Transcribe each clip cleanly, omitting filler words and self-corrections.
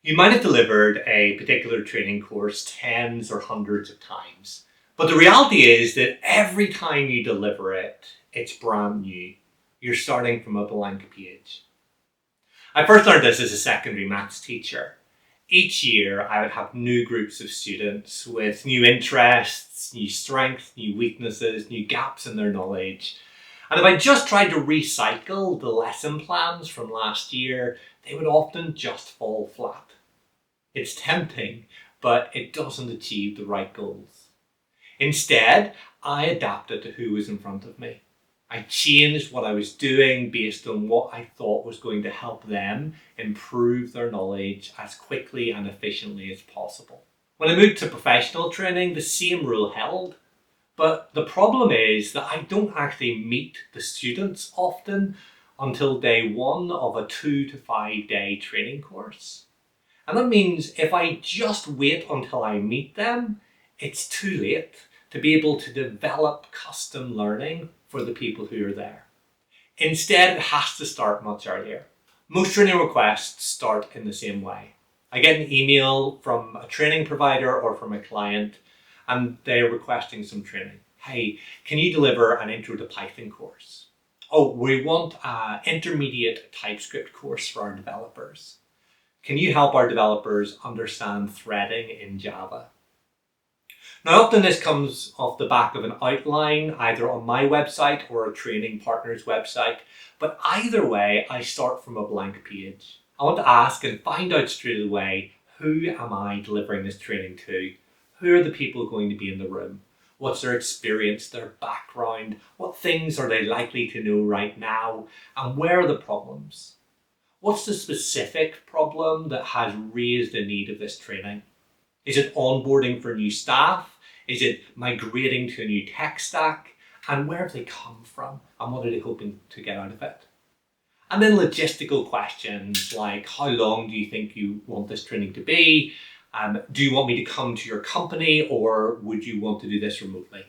You might have delivered a particular training course tens or hundreds of times, but the reality is that every time you deliver it, it's brand new. You're starting from a blank page. I first learned this as a secondary maths teacher. Each year, I would have new groups of students with new interests, new strengths, new weaknesses, new gaps in their knowledge. And if I just tried to recycle the lesson plans from last year, they would often just fall flat. It's tempting, but it doesn't achieve the right goals. Instead, I adapted to who was in front of me. I changed what I was doing based on what I thought was going to help them improve their knowledge as quickly and efficiently as possible. When I moved to professional training, the same rule held. But the problem is that I don't actually meet the students often until day one of a 2 to 5 day training course. And that means if I just wait until I meet them, it's too late to be able to develop custom learning for the people who are there. Instead, it has to start much earlier. Most training requests start in the same way. I get an email from a training provider or from a client, and they're requesting some training. Hey, can you deliver an Intro to Python course? Oh, we want an intermediate TypeScript course for our developers. Can you help our developers understand threading in Java? Now, often this comes off the back of an outline, either on my website or a training partner's website. But either way, I start from a blank page. I want to ask and find out straight away, who am I delivering this training to? Who are the people going to be in the room? What's their experience, their background? What things are they likely to know right now? And where are the problems? What's the specific problem that has raised the need of this training? Is it onboarding for new staff? Is it migrating to a new tech stack? And where have they come from? And what are they hoping to get out of it? And then logistical questions like, how long do you think you want this training to be? Do you want me to come to your company, or would you want to do this remotely?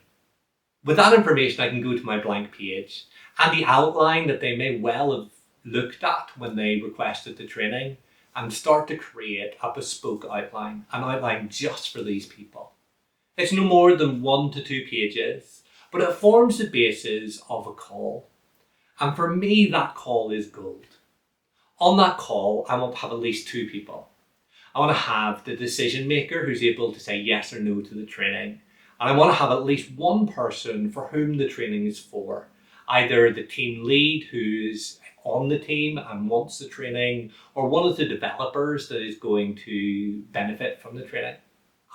With that information, I can go to my blank page and the outline that they may well have looked at when they requested the training, and start to create a bespoke outline, an outline just for these people. It's no more than 1 to 2 pages, but it forms the basis of a call. And for me, that call is gold. On that call, I want to have at least 2 people. I want to have the decision maker who's able to say yes or no to the training. And I want to have at least one person for whom the training is for. Either the team lead who's on the team and wants the training, or one of the developers that is going to benefit from the training.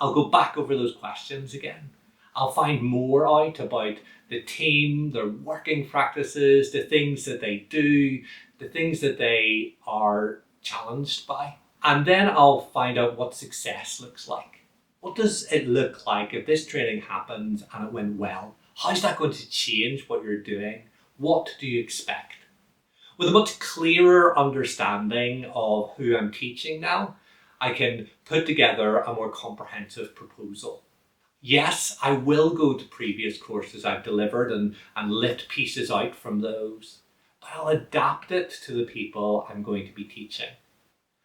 I'll go back over those questions again. I'll find more out about the team, their working practices, the things that they do, the things that they are challenged by. And then I'll find out what success looks like. What does it look like if this training happens and it went well? How's that going to change what you're doing? What do you expect? With a much clearer understanding of who I'm teaching now, I can put together a more comprehensive proposal. Yes, I will go to previous courses I've delivered and lift pieces out from those, but I'll adapt it to the people I'm going to be teaching.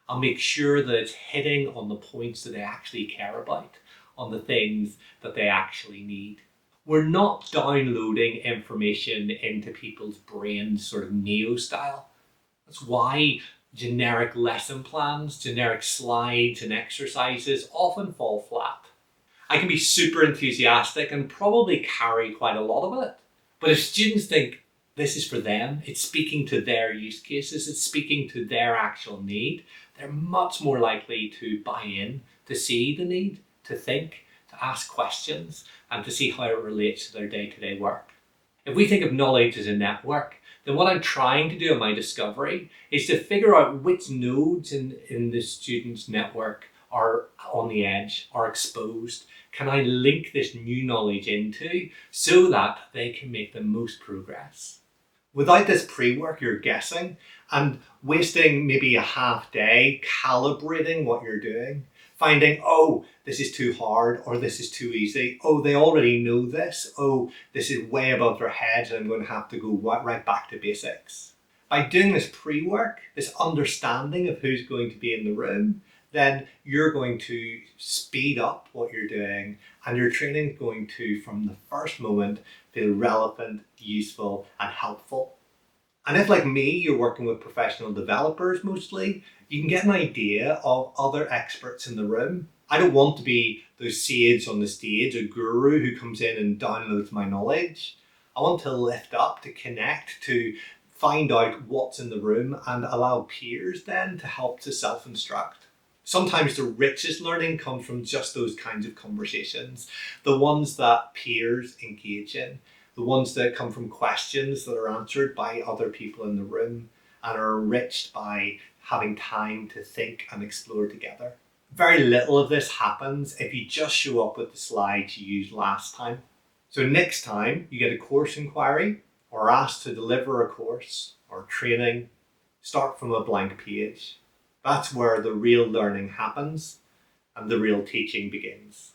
I'll make sure that it's hitting on the points that they actually care about, on the things that they actually need. We're not downloading information into people's brains sort of Neo style. That's why generic lesson plans, generic slides and exercises often fall flat. I can be super enthusiastic and probably carry quite a lot of it. But if students think this is for them, it's speaking to their use cases, it's speaking to their actual need, they're much more likely to buy in, to see the need, to think, to ask questions, and to see how it relates to their day-to-day work. If we think of knowledge as a network, then what I'm trying to do in my discovery is to figure out which nodes in the student's network are on the edge, are exposed. Can I link this new knowledge into so that they can make the most progress? Without this pre-work, you're guessing and wasting maybe a half day calibrating what you're doing, finding, oh, this is too hard or this is too easy. Oh, they already know this. Oh, this is way above their heads and I'm going to have to go right back to basics. By doing this pre-work, this understanding of who's going to be in the room, then you're going to speed up what you're doing, and your training is going to, from the first moment, feel relevant, useful, and helpful. And if, like me, you're working with professional developers mostly, you can get an idea of other experts in the room. I don't want to be the sage on the stage, a guru who comes in and downloads my knowledge. I want to lift up, to connect, to find out what's in the room and allow peers then to help to self-instruct. Sometimes the richest learning comes from just those kinds of conversations, the ones that peers engage in, the ones that come from questions that are answered by other people in the room and are enriched by having time to think and explore together. Very little of this happens if you just show up with the slides you used last time. So next time you get a course inquiry or asked to deliver a course or training, start from a blank page. That's where the real learning happens and the real teaching begins.